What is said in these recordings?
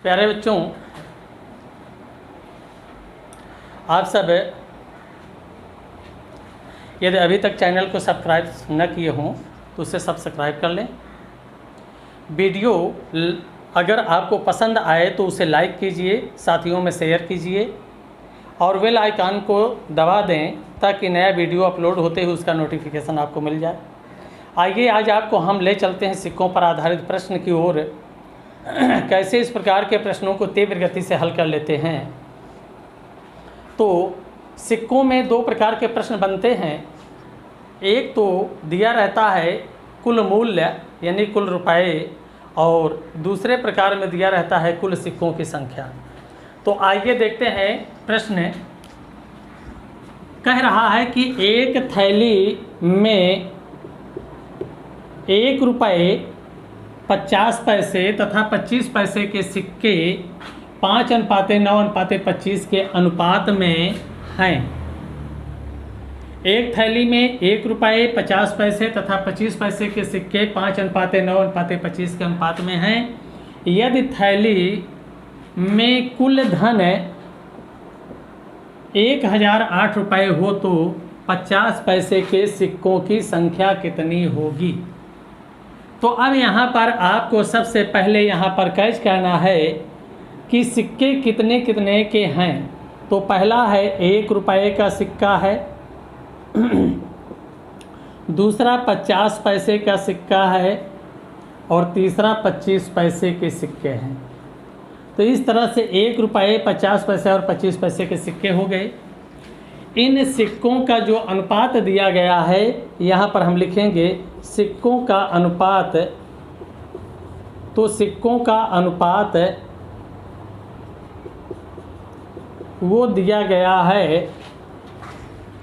प्यारे बच्चों, आप सब यदि अभी तक चैनल को सब्सक्राइब न किए हों तो उसे सब्सक्राइब कर लें। वीडियो अगर आपको पसंद आए तो उसे लाइक कीजिए, साथियों में शेयर कीजिए और बेल आइकन को दबा दें ताकि नया वीडियो अपलोड होते ही उसका नोटिफिकेशन आपको मिल जाए। आइए आज आपको हम ले चलते हैं सिक्कों पर आधारित प्रश्न की ओर। कैसे इस प्रकार के प्रश्नों को तीव्र गति से हल कर लेते हैं। तो सिक्कों में दो प्रकार के प्रश्न बनते हैं। एक तो दिया रहता है कुल मूल्य यानी कुल रुपए, और दूसरे प्रकार में दिया रहता है कुल सिक्कों की संख्या। तो आइए देखते हैं। प्रश्न कह रहा है कि एक थैली में 1 रुपये 50 पैसे तथा 25 पैसे के सिक्के 5:9:25 के अनुपात में हैं। एक थैली में 1 रुपये 50 पैसे तथा 25 पैसे के सिक्के 5:9:25 के अनुपात में हैं। यदि थैली में कुल धन 1008 रुपये हो तो 50 पैसे के सिक्कों की संख्या कितनी होगी। तो अब यहाँ पर आपको सबसे पहले यहाँ पर कैच करना है कि सिक्के कितने कितने के हैं। तो पहला है 1 रुपये का सिक्का है, दूसरा 50 पैसे का सिक्का है और तीसरा 25 पैसे के सिक्के हैं। तो इस तरह से 1 रुपये 50 पैसे और 25 पैसे के सिक्के हो गए। इन सिक्कों का जो अनुपात दिया गया है यहाँ पर हम लिखेंगे सिक्कों का अनुपात। तो सिक्कों का अनुपात वो दिया गया है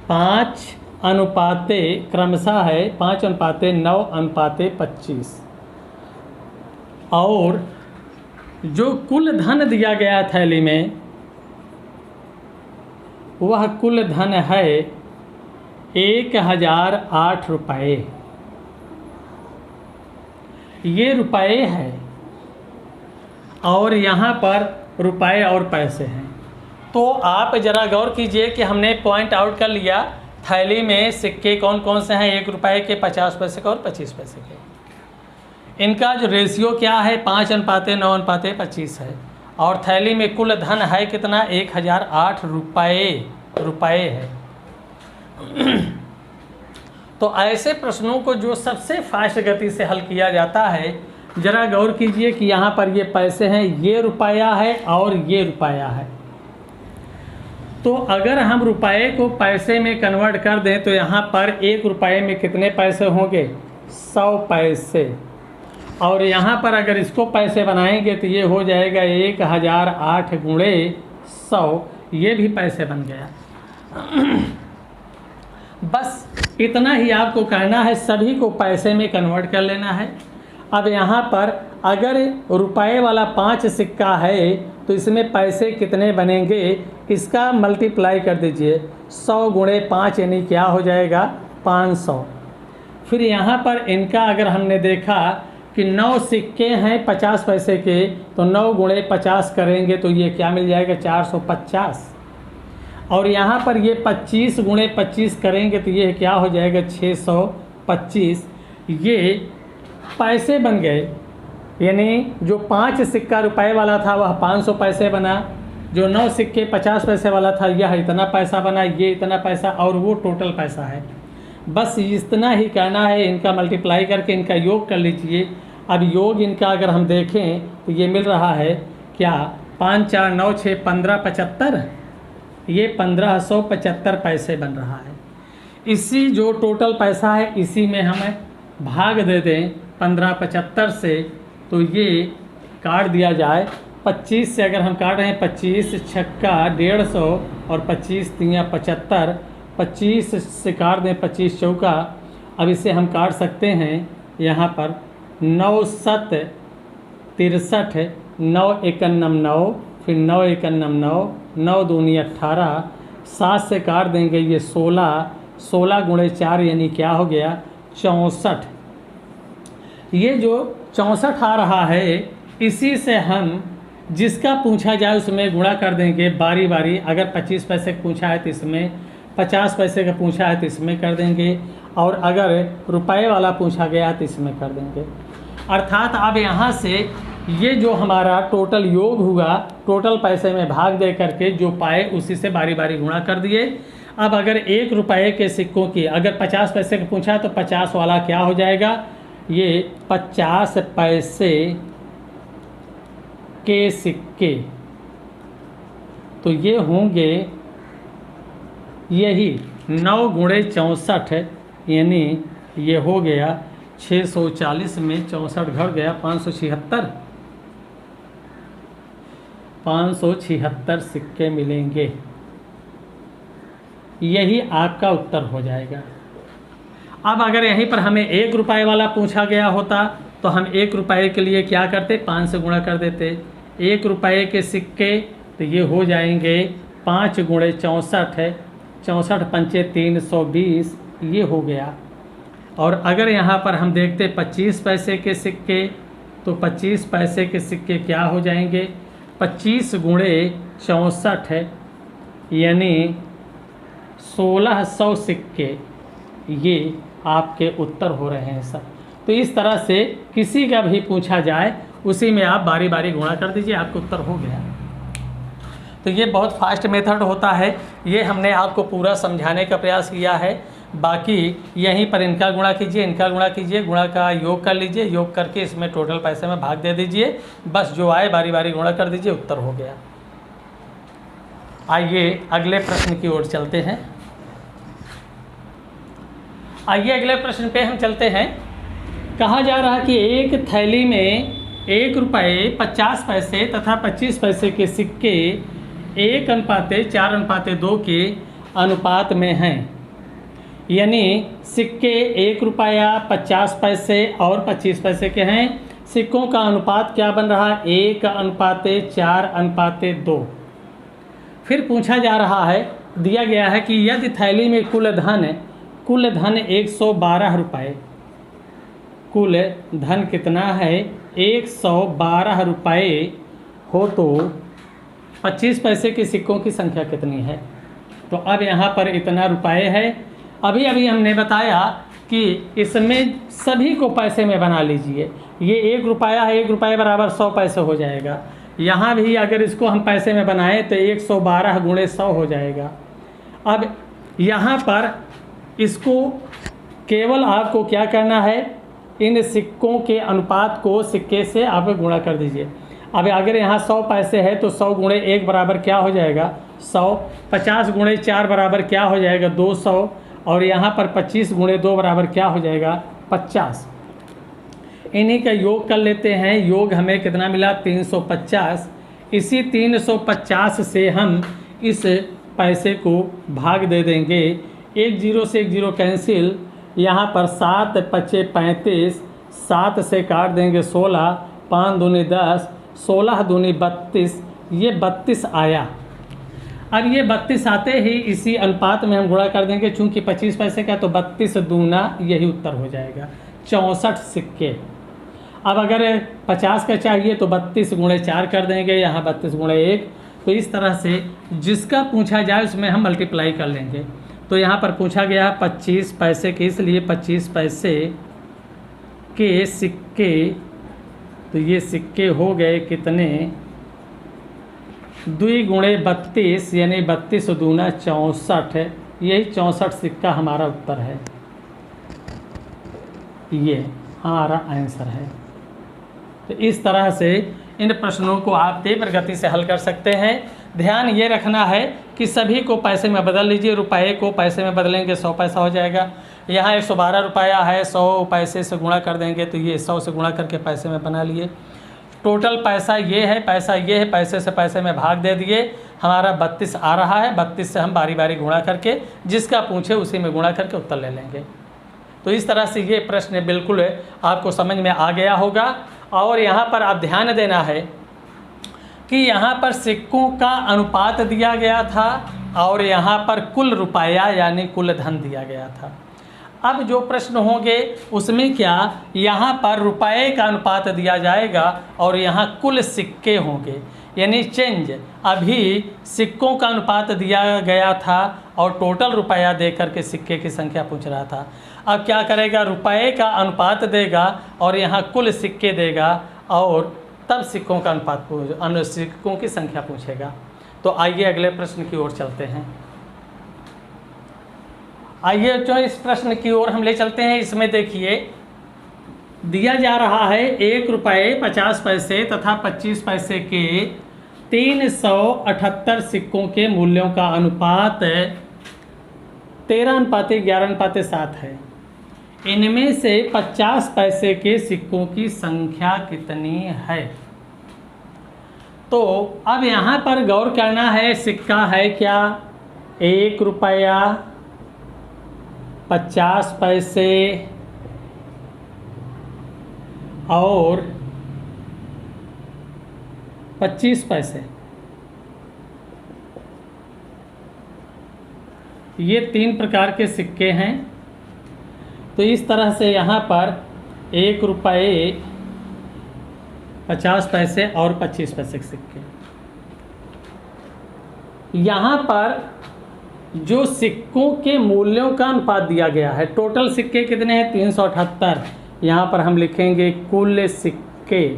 5 अनुपाते क्रमशः है 5:9:25। और जो कुल धन दिया गया थैली में वह कुल धन है 1008 रुपये। ये रुपये है और यहाँ पर रुपये और पैसे हैं। तो आप ज़रा गौर कीजिए कि हमने पॉइंट आउट कर लिया थैली में सिक्के कौन कौन से हैं, 1 रुपये के, 50 पैसे के और 25 पैसे के। इनका जो रेशियो क्या है 5:9:25 है। और थैली में कुल धन है कितना 1008 रुपये है। तो ऐसे प्रश्नों को जो सबसे फास्ट गति से हल किया जाता है, ज़रा गौर कीजिए कि यहाँ पर ये पैसे हैं, ये रुपया है और ये रुपया है। तो अगर हम रुपये को पैसे में कन्वर्ट कर दें तो यहाँ पर 1 रुपये में कितने पैसे होंगे 100 पैसे। और यहाँ पर अगर इसको पैसे बनाएंगे तो ये हो जाएगा 1008 गुणे 100, ये भी पैसे बन गया। बस इतना ही आपको करना है, सभी को पैसे में कन्वर्ट कर लेना है। अब यहाँ पर अगर रुपये वाला 5 सिक्का है तो इसमें पैसे कितने बनेंगे, इसका मल्टीप्लाई कर दीजिए। 100 गुणे 5 यानी क्या हो जाएगा 500। फिर यहाँ पर इनका अगर हमने देखा कि 9 सिक्के हैं 50 पैसे के, तो 9 गुणे 50 करेंगे तो ये क्या मिल जाएगा 450। और यहाँ पर ये 25 गुणे 25 करेंगे तो ये क्या हो जाएगा 625। ये पैसे बन गए। यानी जो 5 सिक्का रुपए वाला था वह 500 पैसे बना, जो 9 सिक्के 50 पैसे वाला था यह इतना पैसा बना, ये इतना पैसा, और वो टोटल पैसा है। बस इतना ही करना है, इनका मल्टीप्लाई करके इनका योग कर लीजिए। अब योग इनका अगर हम देखें तो ये मिल रहा है क्या 5 4 9 6 15 75, ये 1575 पैसे बन रहा है। इसी जो टोटल पैसा है इसी में हमें भाग दे दें 1575 से, तो ये काट दिया जाए 25 से। अगर हम काट रहे हैं 25 छक्का 150 और 25 तिया 75, 25 से काट दें 25 चौका। अब इसे हम काट सकते हैं यहाँ पर 9 7 63, 9 1 9, फिर 9 1 9, 9 दूनी 18, 7 से काट देंगे ये 16, 16 गुणे 4 यानी क्या हो गया 64। ये जो 64 आ रहा है इसी से हम जिसका पूछा जाए उसमें गुणा कर देंगे बारी बारी। अगर 25 पैसे का पूछा है तो इसमें 50 पैसे का पूछा है तो इसमें कर देंगे, और अगर रुपए वाला पूछा गया तो इसमें कर देंगे। अर्थात अब यहाँ से ये जो हमारा टोटल योग हुआ, टोटल पैसे में भाग दे करके जो पाए उसी से बारी बारी गुणा कर दिए। अब अगर 1 रुपये के सिक्कों की अगर 50 पैसे का पूछा तो 50 वाला क्या हो जाएगा, ये 50 पैसे के सिक्के तो ये होंगे यही 9 गुणे 64, यानी ये हो गया 640 में 64 घट गया 576 सिक्के मिलेंगे। यही आपका उत्तर हो जाएगा। अब अगर यहीं पर हमें 1 रुपये वाला पूछा गया होता तो हम 1 रुपये के लिए क्या करते, 5 से गुणा कर देते। 1 रुपये के सिक्के तो ये हो जाएंगे 5 गुणे 64 है, 64 पंचे 320, ये हो गया। और अगर यहाँ पर हम देखते 25 पैसे के सिक्के तो 25 पैसे के सिक्के क्या हो जाएंगे, 25 गुणे 64 है, यानी 1600 सिक्के, ये आपके उत्तर हो रहे हैं सब। तो इस तरह से किसी का भी पूछा जाए उसी में आप बारी बारी गुणा कर दीजिए, आपका उत्तर हो गया। तो ये बहुत फास्ट मेथड होता है, ये हमने आपको पूरा समझाने का प्रयास किया है। बाकी यहीं पर इनका गुणा कीजिए, इनका गुणा कीजिए, गुणा का योग कर लीजिए, योग करके इसमें टोटल पैसे में भाग दे दीजिए, बस जो आए बारी बारी गुणा कर दीजिए, उत्तर हो गया। आइए अगले प्रश्न की ओर चलते हैं। आइए अगले प्रश्न पे हम चलते हैं। कहा जा रहा है कि एक थैली में 1 रुपये 50 पैसे तथा 25 पैसे के सिक्के 1:4:2 के अनुपात में हैं, यानी सिक्के 1 रुपया 50 पैसे और 25 पैसे के हैं। सिक्कों का अनुपात क्या बन रहा है, 1:4:2। फिर पूछा जा रहा है, दिया गया है कि यदि थैली में कुल धन 112 रुपये, कुल धन कितना है 112 रुपये हो तो 25 पैसे के सिक्कों की संख्या कितनी है। तो अब यहाँ पर इतना रुपये है। अभी अभी हमने बताया कि इसमें सभी को पैसे में बना लीजिए। ये 1 रुपया है, 1 रुपये बराबर 100 पैसे हो जाएगा। यहाँ भी अगर इसको हम पैसे में बनाएं तो 112 गुणे 100 हो जाएगा। अब यहाँ पर इसको केवल आपको क्या करना है, इन सिक्कों के अनुपात को सिक्के से आप गुणा कर दीजिए। अब अगर यहाँ 100 पैसे है तो 100 गुणे 1 बराबर क्या हो जाएगा 100, 50 गुणे 4 बराबर क्या हो जाएगा 200, और यहाँ पर 25 गुणे 2 बराबर क्या हो जाएगा 50। इन्हीं का योग कर लेते हैं। योग हमें कितना मिला 350। इसी 350 से हम इस पैसे को भाग दे देंगे। 1 0 से 1 0 कैंसिल, यहाँ पर 7 5 35, 7 से काट देंगे 16, 5 दूनी 10, 16 दूनी 32, ये 32 आया। अब ये 32 आते ही इसी अनुपात में हम गुणा कर देंगे, चूंकि 25 पैसे का तो 32 दूना यही उत्तर हो जाएगा 64 सिक्के। अब अगर 50 का चाहिए तो 32 गुणे 4 कर देंगे, यहाँ 32 गुणे 1। तो इस तरह से जिसका पूछा जाए उसमें हम मल्टीप्लाई कर लेंगे। तो यहाँ पर पूछा गया 25 पैसे के, इसलिए 25 पैसे के सिक्के, तो ये सिक्के हो गए कितने 2 गुणे 32, यानी 32 दूना 64 है। यही 64 सिक्का हमारा उत्तर है, ये हमारा आंसर है। तो इस तरह से इन प्रश्नों को आप तीव्र गति से हल कर सकते हैं। ध्यान ये रखना है कि सभी को पैसे में बदल लीजिए। रुपये को पैसे में बदलेंगे 100 पैसा हो जाएगा। यहाँ 112 रुपया है, 100 पैसे से गुणा कर देंगे तो ये 100 से गुणा करके पैसे में बना लिए। टोटल पैसा ये है, पैसा ये है, पैसे से पैसे में भाग दे दिए, हमारा 32 आ रहा है। 32 से हम बारी बारी गुणा करके जिसका पूछे उसी में गुणा करके उत्तर ले लेंगे। तो इस तरह से ये प्रश्न बिल्कुल आपको समझ में आ गया होगा। और यहाँ पर आप ध्यान देना है कि यहाँ पर सिक्कों का अनुपात दिया गया था और यहाँ पर कुल रुपया यानी कुल धन दिया गया था। अब जो प्रश्न होंगे उसमें क्या, यहाँ पर रुपये का अनुपात दिया जाएगा और यहाँ कुल सिक्के होंगे। यानी चेंज, अभी सिक्कों का अनुपात दिया गया था और टोटल रुपया दे करके सिक्के की संख्या पूछ रहा था। अब क्या करेगा, रुपये का अनुपात देगा और यहाँ कुल सिक्के देगा और तब सिक्कों का अनुपात सिक्कों की संख्या पूछेगा। तो आइए अगले प्रश्न की ओर चलते हैं। आइए जो इस प्रश्न की ओर हम ले चलते हैं। इसमें देखिए दिया जा रहा है 1 रुपये 50 पैसे तथा 25 पैसे के 378 सिक्कों के मूल्यों का अनुपात 13:11:7 है। इनमें से 50 पैसे के सिक्कों की संख्या कितनी है। तो अब यहाँ पर गौर करना है, सिक्का है क्या, 1 रुपया 50 पैसे और 25 पैसे, ये 3 प्रकार के सिक्के हैं। तो इस तरह से यहाँ पर 1 रुपये 50 पैसे और 25 पैसे के सिक्के। यहाँ पर जो सिक्कों के मूल्यों का अनुपात दिया गया है, टोटल सिक्के कितने हैं 378। यहाँ पर हम लिखेंगे कुल सिक्के,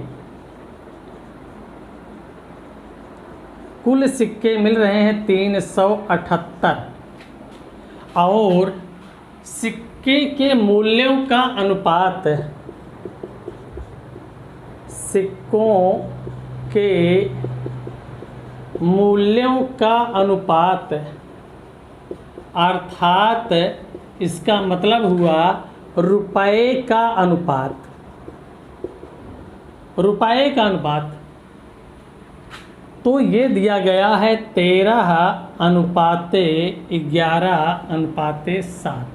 कुल सिक्के मिल रहे हैं 378 और सिक्के के मूल्यों का अनुपात, सिक्कों के मूल्यों का अनुपात अर्थात इसका मतलब हुआ रुपये का अनुपात, रुपये का अनुपात। तो ये दिया गया है 13:11:7,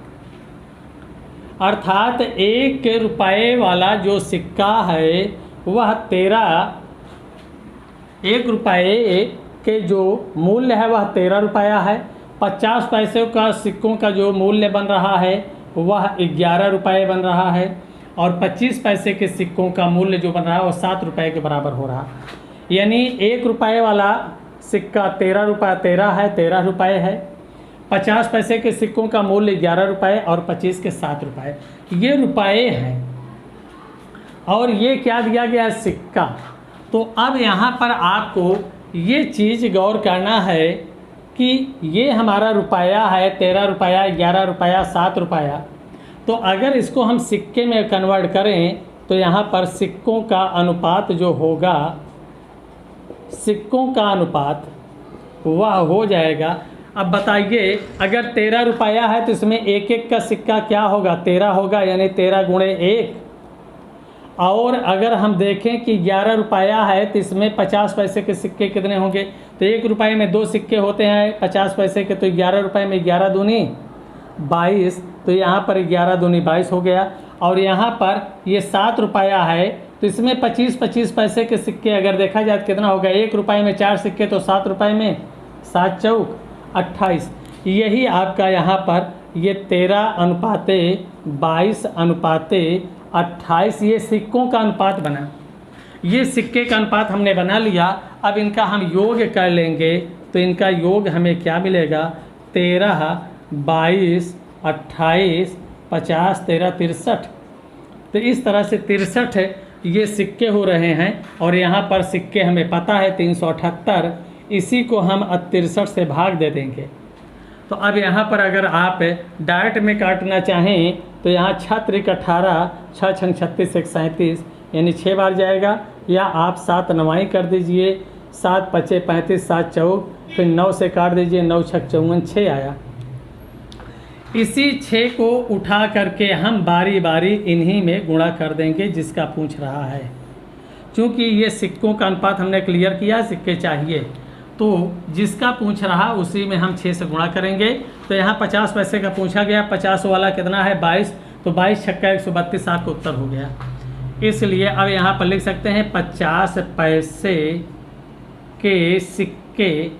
अर्थात 1 रुपये वाला जो सिक्का है वह 1 रुपये के जो मूल्य है वह 13 रुपया है। 50 पैसे का सिक्कों का जो मूल्य बन रहा है वह 11 रुपये बन रहा है और 25 पैसे के सिक्कों का मूल्य जो बन रहा है वह 7 रुपये के बराबर हो रहा है। यानी 1 रुपये वाला सिक्का 13 रुपये है। 50 पैसे के सिक्कों का मूल्य 11 रुपये और 25 के 7 रुपये, ये रुपये हैं। और ये क्या दिया गया है, सिक्का। तो अब यहाँ पर आपको ये चीज़ गौर करना है कि ये हमारा रुपया है 13 रुपया, 11 रुपया, 7 रुपया। तो अगर इसको हम सिक्के में कन्वर्ट करें तो यहाँ पर सिक्कों का अनुपात जो होगा, सिक्कों का अनुपात वह हो जाएगा। अब बताइए अगर 13 रुपया है तो इसमें एक एक का सिक्का क्या होगा, 13 होगा, यानी 13 गुणे 1। और अगर हम देखें कि 11 रुपया है तो इसमें 50 पैसे के सिक्के कितने होंगे, तो 1 रुपये में 2 सिक्के होते हैं 50 पैसे के, तो 11 रुपये में 11 दूनी 22, तो यहाँ पर 11 दूनी 22 हो गया। और यहाँ पर ये 7 रुपया है तो इसमें 25 पैसे के सिक्के अगर देखा जाए तो कितना होगा, 1 रुपये में 4 सिक्के तो 7 रुपये में 7 चौक 28। यही आपका यहाँ पर ये 13:22:28 ये सिक्कों का अनुपात बना। ये सिक्के का अनुपात हमने बना लिया। अब इनका हम योग कर लेंगे तो इनका योग हमें क्या मिलेगा, 13, 22, 28, 50, 13, 63। तो इस तरह से 63 ये सिक्के हो रहे हैं। और यहाँ पर सिक्के हमें पता है 378, इसी को हम 63 से भाग दे देंगे। तो अब यहाँ पर अगर आप डायरेक्ट में काटना चाहें तो यहाँ 6 त्रिक 18, 6 छंग 36, 1 37, यानी 6 बार जाएगा। या आप 7 नवाई कर दीजिए, 7 पचे 35, 7 चौक, फिर 9 से काट दीजिए, 9 छक 54, 6 आया। इसी 6 को उठा करके हम बारी बारी इन्हीं में गुणा कर देंगे जिसका पूछ रहा है। क्योंकि ये सिक्कों का अनुपात हमने क्लियर किया, सिक्के चाहिए, तो जिसका पूछ रहा उसी में हम 6 से गुणा करेंगे। तो यहाँ 50 पैसे का पूछा गया, 50 वाला कितना है 22, तो 22 छक्का 132 आपका उत्तर हो गया। इसलिए अब यहाँ पर लिख सकते हैं 50 पैसे के सिक्के,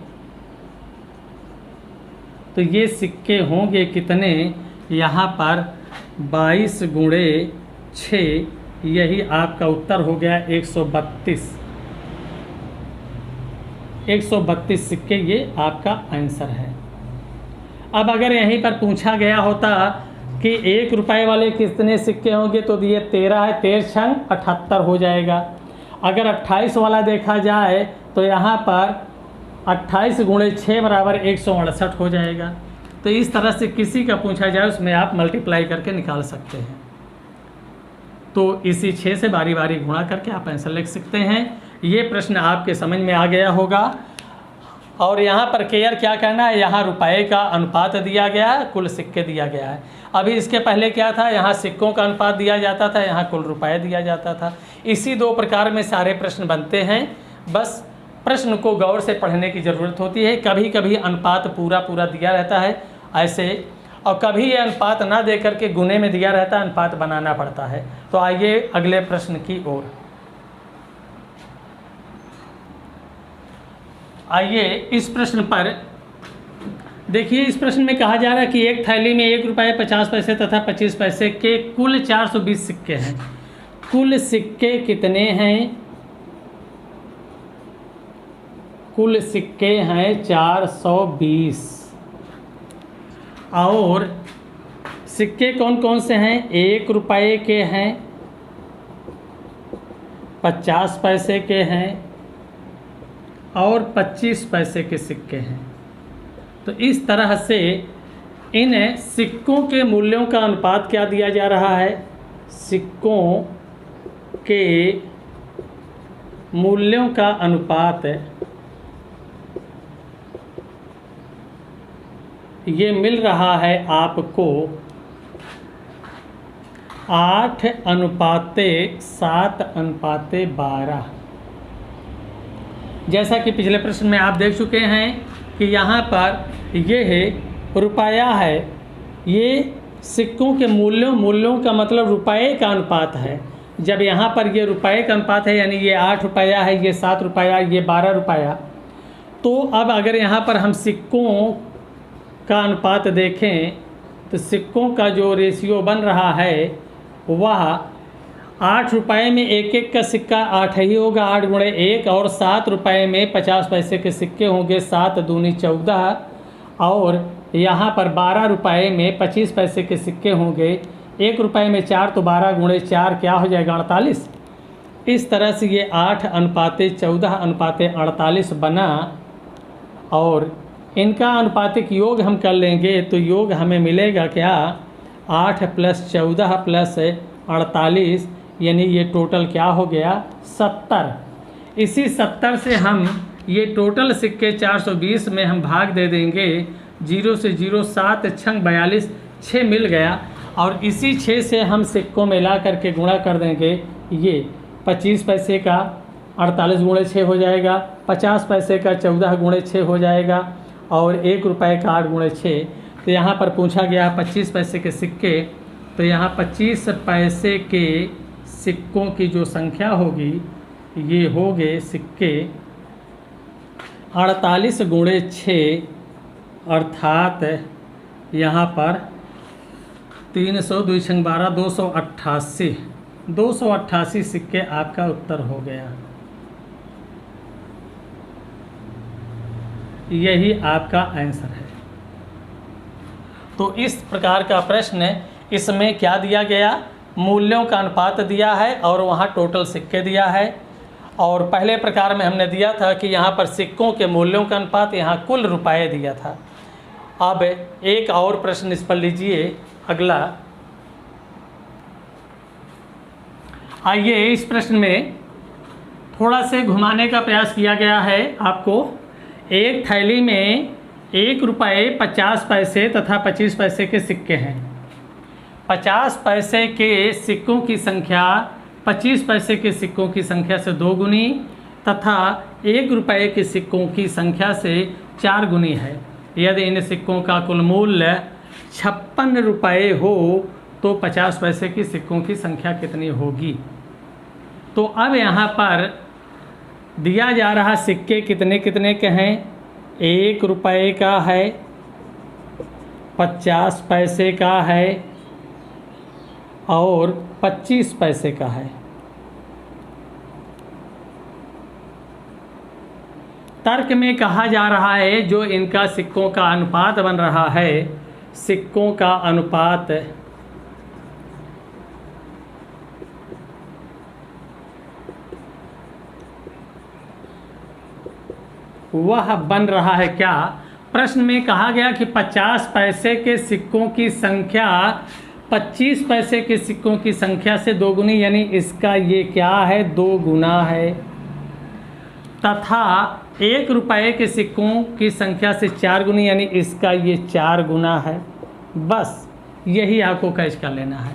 तो ये सिक्के होंगे कितने, यहाँ पर 22 गुणे 6, यही आपका उत्तर हो गया 132। 132 सिक्के, ये आपका आंसर है। अब अगर यहीं पर पूछा गया होता कि 1 रुपये वाले कितने सिक्के होंगे, तो ये 13 है, 13 छंग 78 हो जाएगा। अगर 28 वाला देखा जाए तो यहाँ पर 28 गुणे 6 बराबर 168 हो जाएगा। तो इस तरह से किसी का पूछा जाए उसमें आप मल्टीप्लाई करके निकाल सकते हैं। तो इसी 6 से बारी बारी गुणा करके आप आंसर लिख सकते हैं। ये प्रश्न आपके समझ में आ गया होगा। और यहाँ पर केयर क्या करना है, यहाँ रुपए का अनुपात दिया गया है, कुल सिक्के दिया गया है। अभी इसके पहले क्या था, यहाँ सिक्कों का अनुपात दिया जाता था, यहाँ कुल रुपए दिया जाता था। इसी 2 प्रकार में सारे प्रश्न बनते हैं। बस प्रश्न को गौर से पढ़ने की ज़रूरत होती है। कभी कभी अनुपात पूरा पूरा दिया रहता है ऐसे, और कभी ये अनुपात ना दे करके गुने में दिया रहता है, अनुपात बनाना पड़ता है। तो आइए अगले प्रश्न की ओर। आइए इस प्रश्न पर देखिए। इस प्रश्न में कहा जा रहा है कि एक थैली में 1 रुपये 50 पैसे तथा 25 पैसे के कुल 420 सिक्के हैं। कुल सिक्के कितने हैं? कुल सिक्के हैं 420। और सिक्के कौन कौन से हैं? 1 रुपये के हैं, 50 पैसे के हैं और 25 पैसे के सिक्के हैं। तो इस तरह से इन सिक्कों के मूल्यों का अनुपात क्या दिया जा रहा है? सिक्कों के मूल्यों का अनुपात ये मिल रहा है आपको 8:7:12। जैसा कि पिछले प्रश्न में आप देख चुके हैं कि यहाँ पर ये है रुपया है, ये सिक्कों के मूल्यों का मतलब रुपये का अनुपात है। जब यहाँ पर ये रुपये का अनुपात है, यानी ये 8 रुपया है, ये 7 रुपया, ये 12 रुपया। तो अब अगर यहाँ पर हम सिक्कों का अनुपात देखें तो सिक्कों का जो रेशियो बन रहा है वह 8 रुपये में एक का सिक्का 8 ही होगा, 8 गुणे 1। और 7 रुपये में 50 पैसे के सिक्के होंगे, 7 दूनी 14। और यहाँ पर 12 रुपये में 25 पैसे के सिक्के होंगे, 1 रुपये में 4, तो 12 गुणे 4 क्या हो जाएगा? 48। इस तरह से ये 8:14:48 बना। और इनका अनुपातिक योग हम कर लेंगे तो योग हमें मिलेगा क्या? 8 + 14 + 48, यानी ये टोटल क्या हो गया? 70। इसी 70 से हम ये टोटल सिक्के 420 में हम भाग दे देंगे। 0 से 0 7 छंग 42, 6 मिल गया। और इसी 6 से हम सिक्कों में ला करके गुणा कर देंगे। ये 25 पैसे का 48 गुणे 6 हो जाएगा, 50 पैसे का 14 गुणे 6 हो जाएगा, और 1 रुपये का 8 गुणे 6। तो यहाँ पर पूछा गया 25 पैसे के सिक्के, तो यहाँ 25 पैसे के सिक्कों की जो संख्या होगी ये हो गए सिक्के 48 गुणे 6, अर्थात यहाँ पर 300 2 छंग 12 288 सिक्के आपका उत्तर हो गया। यही आपका आंसर है। तो इस प्रकार का प्रश्न, इसमें क्या दिया गया? मूल्यों का अनुपात दिया है और वहाँ टोटल सिक्के दिया है। और पहले प्रकार में हमने दिया था कि यहाँ पर सिक्कों के मूल्यों का अनुपात, यहाँ कुल रुपये दिया था। अब एक और प्रश्न इस पर लीजिए, अगला। आइए इस प्रश्न में थोड़ा से घुमाने का प्रयास किया गया है आपको। एक थैली में 1 रुपये 50 पैसे तथा 25 पैसे के सिक्के हैं। 50 पैसे के सिक्कों की संख्या 25 पैसे के सिक्कों की संख्या से 2 गुनी तथा 1 रुपये के सिक्कों की संख्या से 4 गुनी है। यदि इन सिक्कों का कुल मूल्य 56 रुपये हो तो 50 पैसे की सिक्कों की संख्या कितनी होगी? तो अब यहाँ पर दिया जा रहा सिक्के कितने कितने के हैं? 1 रुपये का है, 50 पैसे का है और 25 पैसे का है। तर्क में कहा जा रहा है जो इनका सिक्कों का अनुपात बन रहा है, सिक्कों का अनुपात वह बन रहा है क्या? प्रश्न में कहा गया कि 50 पैसे के सिक्कों की संख्या 25 पैसे के सिक्कों की संख्या से 2 गुनी, यानी इसका ये क्या है, 2 गुना है, तथा 1 रुपये के सिक्कों की संख्या से 4 गुनी, यानी इसका ये 4 गुना है। बस यही आपको कैच कर लेना है।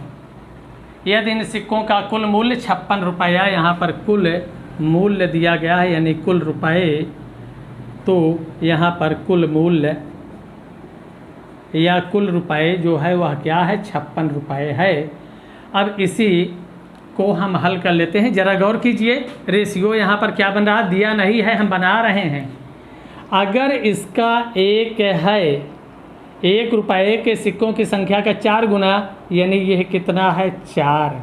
यदि इन सिक्कों का कुल मूल्य 56 रुपया, यहाँ पर कुल मूल्य दिया गया है यानी कुल रुपये, तो यहाँ पर कुल मूल्य या कुल रुपये जो है वह क्या है, 56 रुपये है। अब इसी को हम हल कर लेते हैं। ज़रा गौर कीजिए, रेशियो यहाँ पर क्या बन रहा, दिया नहीं है, हम बना रहे हैं। अगर इसका 1 है, 1 रुपये के सिक्कों की संख्या का 4 गुना, यानी यह कितना है, 4,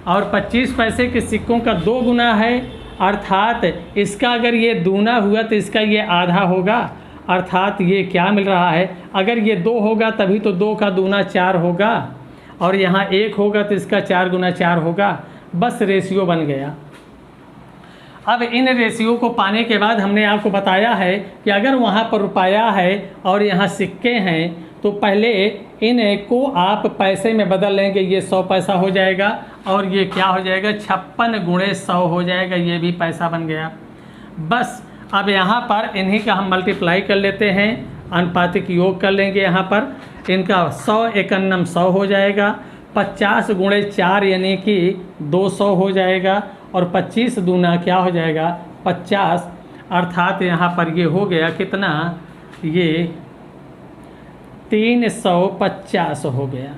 और 25 पैसे के सिक्कों का 2 गुना है, अर्थात इसका अगर ये दूना हुआ तो इसका ये आधा होगा, अर्थात ये क्या मिल रहा है, अगर ये 2 होगा तभी तो 2 का दूना 4 होगा, और यहाँ 1 होगा तो इसका 4 गुना 4 होगा। बस रेशियो बन गया। अब इन रेशियो को पाने के बाद हमने आपको बताया है कि अगर वहाँ पर रुपया है और यहाँ सिक्के हैं तो पहले इनको आप पैसे में बदल लेंगे, ये 100 पैसा हो जाएगा और ये क्या हो जाएगा, 56 गुणे 100 हो जाएगा, ये भी पैसा बन गया। बस अब यहाँ पर इन्हीं का हम मल्टीप्लाई कर लेते हैं, अनुपातिक योग कर लेंगे। यहाँ पर इनका 100 एकन्नम 100 हो जाएगा, 50 गुणे 4 यानी कि 200 हो जाएगा, और 25 दूना क्या हो जाएगा, 50, अर्थात यहाँ पर ये हो गया कितना, ये 350 हो गया।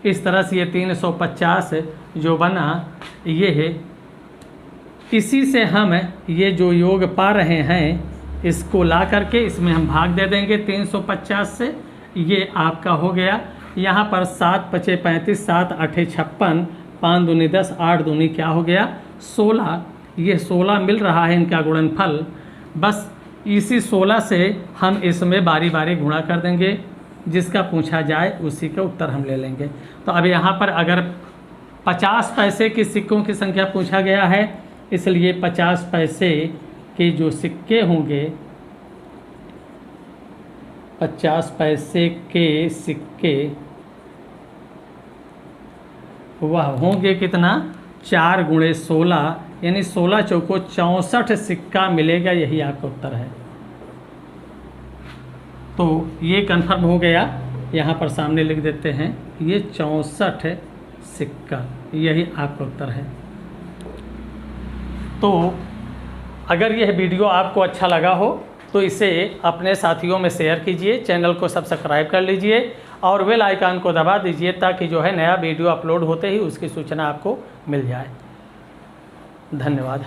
इस तरह से ये 350 जो बना ये है। इसी से हम ये जो योग पा रहे हैं इसको ला करके इसमें हम भाग दे देंगे 350 से, ये आपका हो गया। यहाँ पर 7 पचे 35, 7 आठे 56, 5 दूनी 10, 8 दूनी क्या हो गया, 16। ये 16 मिल रहा है इनका गुणनफल। बस इसी 16 से हम इसमें बारी बारी गुणा कर देंगे, जिसका पूछा जाए उसी का उत्तर हम ले लेंगे। तो अब यहाँ पर अगर 50 पैसे के सिक्कों की संख्या पूछा गया है, इसलिए 50 पैसे के जो सिक्के होंगे, 50 पैसे के सिक्के वह होंगे कितना, 4 गुणे 16, यानी 16 चौको 64 सिक्का मिलेगा, यही आपका उत्तर है। तो ये कन्फर्म हो गया, यहाँ पर सामने लिख देते हैं, ये 64 सिक्का, यही आपका उत्तर है। तो अगर यह वीडियो आपको अच्छा लगा हो तो इसे अपने साथियों में शेयर कीजिए, चैनल को सब्सक्राइब कर लीजिए और बेल आइकन को दबा दीजिए, ताकि जो है नया वीडियो अपलोड होते ही उसकी सूचना आपको मिल जाए। धन्यवाद।